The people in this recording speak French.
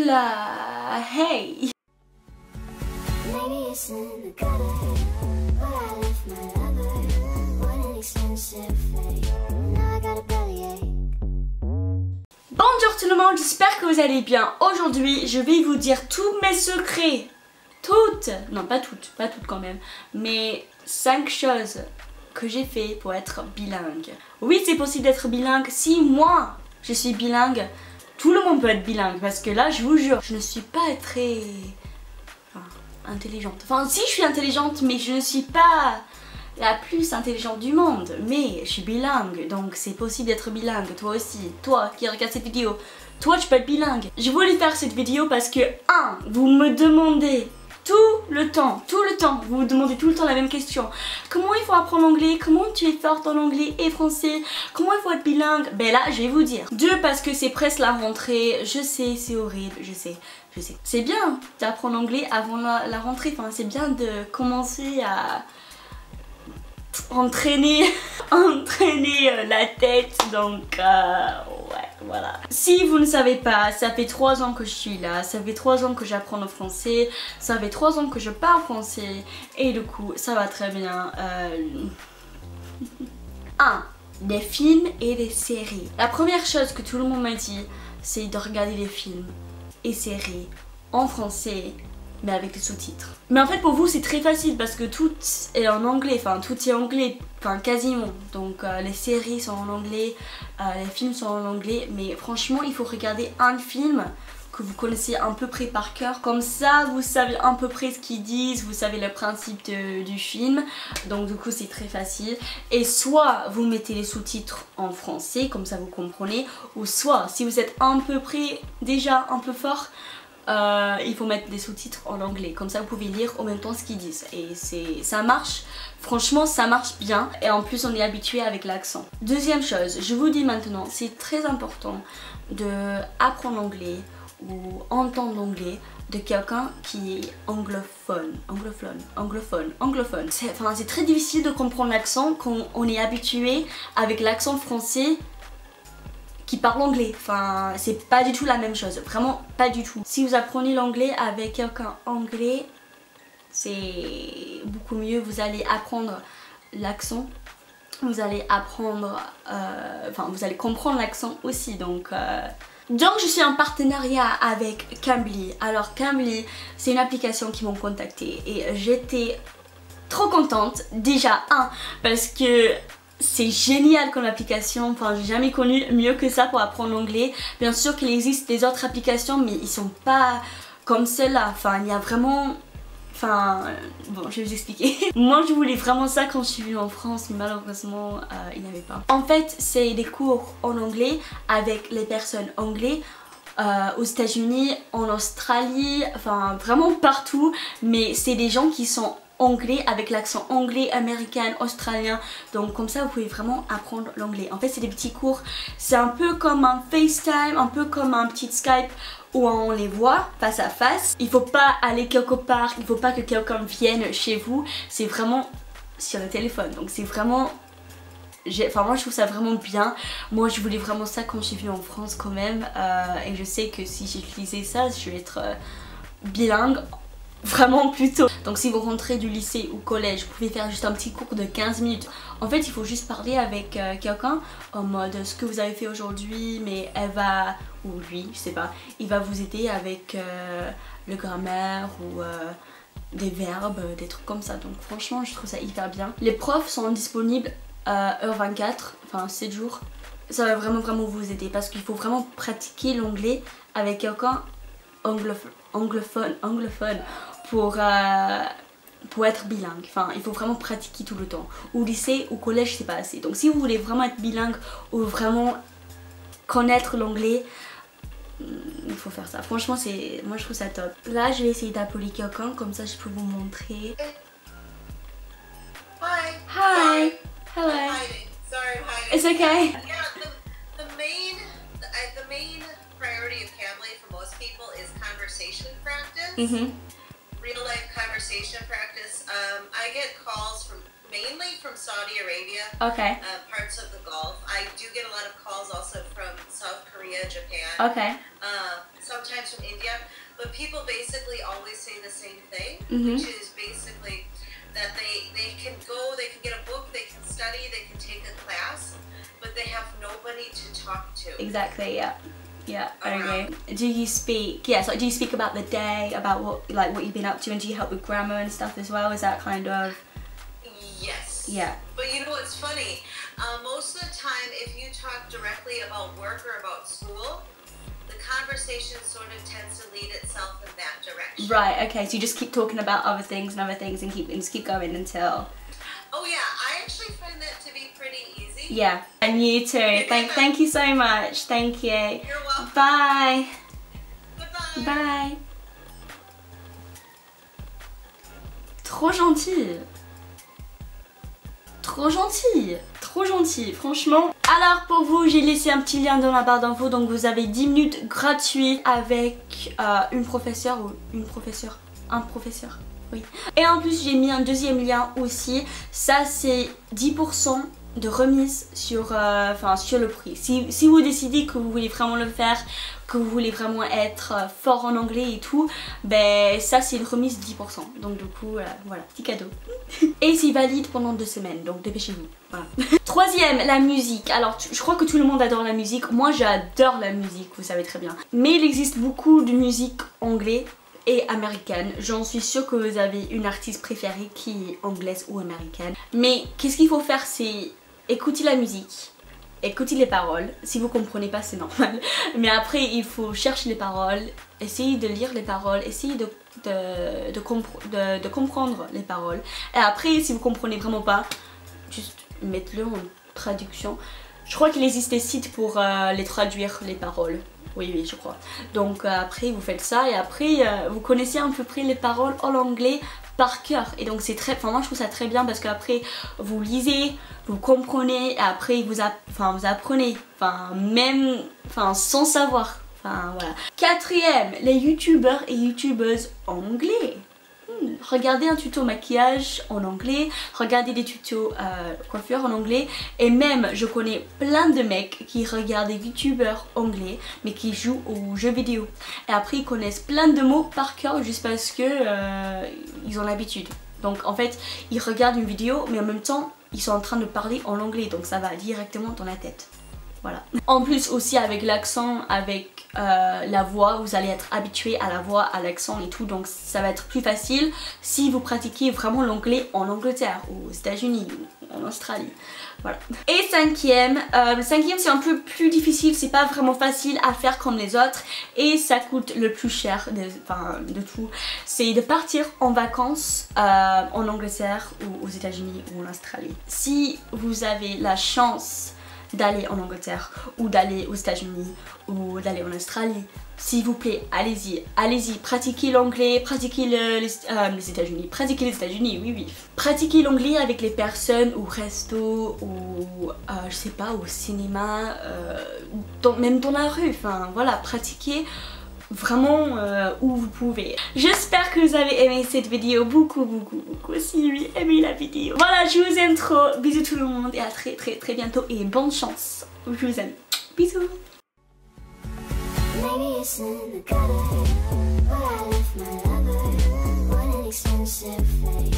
Oula, hey. Maybe it's in the gutter, but I left my lover. What an expensive fate. Now I got a bellyache. Bonjour tout le monde, j'espère que vous allez bien. Aujourd'hui, je vais vous dire tous mes secrets. Toutes, non pas toutes quand même, mais 5 choses que j'ai fait pour être bilingue. Oui, c'est possible d'être bilingue. Si moi, je suis bilingue, tout le monde peut être bilingue. Parce que là, je vous jure, je ne suis pas très... intelligente. Enfin, si, je suis intelligente, mais je ne suis pas la plus intelligente du monde. Mais je suis bilingue, donc c'est possible d'être bilingue. Toi aussi, toi qui regarde cette vidéo, toi tu peux être bilingue. Je voulais faire cette vidéo parce que, vous me demandez tout le temps, vous me demandez tout le temps la même question. Comment il faut apprendre l'anglais? Comment tu es forte en anglais et français? Comment il faut être bilingue? Ben là, je vais vous dire. 2, parce que c'est presque la rentrée. Je sais, c'est horrible, je sais. C'est bien d'apprendre l'anglais avant la rentrée. Enfin, c'est bien de commencer à entraîner la tête. Donc, ouais, voilà. Si vous ne savez pas, ça fait 3 ans que je suis là. Ça fait 3 ans que j'apprends le français. Ça fait 3 ans que je parle français. Et du coup, ça va très bien. 1. Des films et des séries. La première chose que tout le monde m'a dit, c'est de regarder des films et séries en français mais avec les sous-titres. Mais en fait pour vous c'est très facile parce que tout est en anglais, enfin tout est anglais, enfin quasiment. Donc les séries sont en anglais, les films sont en anglais, mais franchement il faut regarder un film que vous connaissez à peu près par cœur. Comme ça vous savez à peu près ce qu'ils disent, vous savez le principe du film. Donc du coup c'est très facile. Et soit vous mettez les sous-titres en français, comme ça vous comprenez. Ou soit si vous êtes à peu près déjà un peu fort, il faut mettre des sous-titres en anglais. Comme ça vous pouvez lire en même temps ce qu'ils disent. Et ça marche. Franchement ça marche bien. Et en plus on est habitué avec l'accent. Deuxième chose, je vous dis maintenant, c'est très important de apprendre l'anglais ou entendre l'anglais de quelqu'un qui est anglophone. C'est très difficile de comprendre l'accent quand on est habitué avec l'accent français qui parle anglais. Enfin, c'est pas du tout la même chose. Vraiment pas du tout. Si vous apprenez l'anglais avec quelqu'un anglais, c'est beaucoup mieux. Vous allez apprendre l'accent. Vous allez apprendre... vous allez comprendre l'accent aussi. Donc je suis en partenariat avec Cambly. Alors Cambly, c'est une application qui m'ont contactée et j'étais trop contente. Déjà, parce que c'est génial comme application, enfin j'ai jamais connu mieux que ça pour apprendre l'anglais. Bien sûr qu'il existe des autres applications mais ils sont pas comme celle-là. Enfin il y a vraiment... bon je vais vous expliquer. Moi je voulais vraiment ça quand je suis venue en France mais malheureusement il n'y avait pas. En fait c'est des cours en anglais avec les personnes anglais aux États-Unis, en Australie, enfin vraiment partout. Mais c'est des gens qui sont anglais avec l'accent anglais, américain, australien. Donc comme ça vous pouvez vraiment apprendre l'anglais. En fait c'est des petits cours, c'est un peu comme un FaceTime, un peu comme un petit Skype où on les voit face à face. Il faut pas aller quelque part, il faut pas que quelqu'un vienne chez vous. C'est vraiment sur le téléphone. Donc c'est vraiment... moi je trouve ça vraiment bien. Moi je voulais vraiment ça quand je suis venue en France quand même. Et je sais que si j'utilisais ça, je vais être bilingue vraiment plus tôt. Donc si vous rentrez du lycée ou collège, vous pouvez faire juste un petit cours de 15 minutes. En fait il faut juste parler avec quelqu'un en mode ce que vous avez fait aujourd'hui, mais elle va, ou lui, je sais pas, il va vous aider avec le grammaire ou des verbes, des trucs comme ça. Donc franchement je trouve ça hyper bien. Les profs sont disponibles H24, enfin 7 jours. Ça va vraiment vous aider parce qu'il faut vraiment pratiquer l'anglais avec quelqu'un anglophone pour être bilingue. Enfin il faut vraiment pratiquer tout le temps. Au lycée, au collège c'est pas assez. Donc si vous voulez vraiment être bilingue ou vraiment connaître l'anglais, il faut faire ça. Franchement moi je trouve ça top. Là je vais essayer d'appeler quelqu'un, comme ça je peux vous montrer. Hi. Hello. Sorry, I'm hiding. It's okay. Yeah, the main priority of Cambly for most people is conversation practice. Real life conversation practice. I get calls from mainly from Saudi Arabia, Okay. parts of the Gulf. I do get a lot of calls also from South Korea, Japan, Okay. sometimes from India. But people basically always say the same thing, Mhm. which is basically that they can go, they can get a book, they can study, they can take a class, but they have nobody to talk to. Exactly. Yeah. Yeah. I agree. Do you speak? Yes. Like, do you speak about the day, about what you've been up to, and do you help with grammar and stuff as well? Is that kind of? Yes. Yeah. But you know what's funny? Most of the time, if you talk directly about work or about school, the conversation sort of tends to lead itself in that direction. Right. Okay. So you just keep talking about other things and just keep going until. Oh yeah, I actually find that to be pretty easy. Yeah. And you too. Thank you so much. Thank you. You're welcome. Bye. Goodbye. Bye. Trop gentil. Trop gentil. Trop gentil, franchement. Alors pour vous, j'ai laissé un petit lien dans la barre d'infos, donc vous avez 10 minutes gratuites avec une professeure ou une professeure. Un professeur, oui. Et en plus, j'ai mis un deuxième lien aussi. Ça, c'est 10% de remise sur le prix. Si vous décidez que vous voulez vraiment le faire, que vous voulez vraiment être fort en anglais et tout, ben ça c'est une remise 10%. Donc du coup, voilà, petit cadeau. Et c'est valide pendant 2 semaines, donc dépêchez-vous. Voilà. Troisième, la musique. Alors je crois que tout le monde adore la musique. Moi j'adore la musique, vous savez très bien. Mais il existe beaucoup de musique anglaise et américaine. J'en suis sûre que vous avez une artiste préférée qui est anglaise ou américaine. Mais qu'est-ce qu'il faut faire, c'est écouter la musique, écoutez les paroles. Si vous comprenez pas, c'est normal. Mais après, il faut chercher les paroles, essayer de lire les paroles, essayer de comprendre les paroles. Et après, si vous comprenez vraiment pas, juste mettez-le en traduction. Je crois qu'il existe des sites pour les traduire les paroles. Oui, je crois. Donc après, vous faites ça et après, vous connaissez à peu près les paroles en anglais par cœur. Et donc c'est très... Enfin, moi je trouve ça très bien parce qu'après, vous lisez, vous comprenez et après, vous apprenez. Même sans savoir. Enfin, voilà. Quatrième, les youtubeurs et youtubeuses anglais. Regardez un tuto maquillage en anglais, regardez des tutos coiffure en anglais, et même je connais plein de mecs qui regardent des youtubeurs anglais mais qui jouent aux jeux vidéo et après ils connaissent plein de mots par cœur juste parce que ils ont l'habitude. Donc en fait ils regardent une vidéo mais en même temps ils sont en train de parler en anglais, donc ça va directement dans la tête. Voilà. En plus aussi avec l'accent, avec la voix, vous allez être habitué à la voix, à l'accent et tout, donc ça va être plus facile si vous pratiquez vraiment l'anglais en Angleterre, aux États-Unis, ou en Australie. Voilà. Et cinquième, le cinquième c'est un peu plus difficile, c'est pas vraiment facile à faire comme les autres et ça coûte le plus cher de tout. C'est de partir en vacances en Angleterre ou aux États-Unis ou en Australie. Si vous avez la chance d'aller en Angleterre ou d'aller aux États-Unis ou d'aller en Australie, s'il vous plaît, allez-y, allez-y, pratiquez l'anglais, pratiquez les États-Unis, pratiquez les États-Unis, oui, oui. Pratiquez l'anglais avec les personnes au resto ou je sais pas, au cinéma, même dans la rue, enfin voilà, pratiquez vraiment où vous pouvez. J'espère que vous avez aimé cette vidéo beaucoup. Si oui, aimez la vidéo. Voilà, je vous aime trop. Bisous tout le monde et à très bientôt et bonne chance. Je vous aime. Bisous. Maybe it's in the gutter, but I left my lover. What an expensive fate.